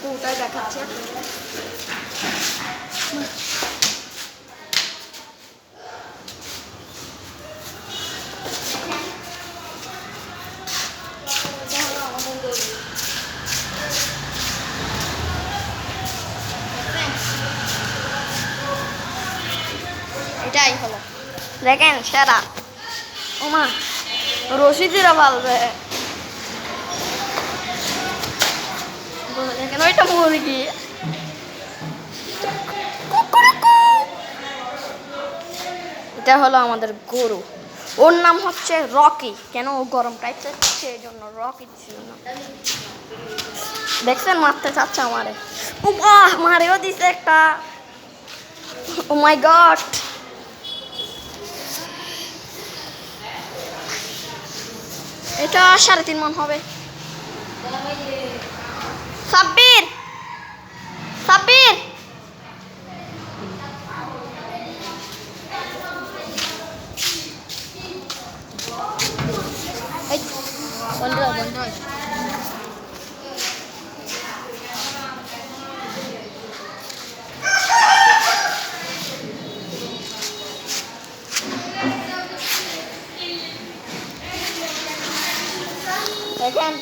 পুরোটাই দেখাচ্ছে। এটাই হলো, দেখেন সেরা। ওমা রশিদিরা পালবে, দেখেন ওইটা মুরগি। এটা হলো আমাদের গরু, ওর নাম হচ্ছে রকি। কেন ও গরম টাইপের সেই জন্য রকি ছিল না। দেখছেন মারতে চাচ্ছে আমারে, ও বাহ মারেও দিছে একটা। ও মাই গড, এটা 3.5 মণ হবে। সাব্বির সাব্বির বন্ধ বন্ধ। দেখেন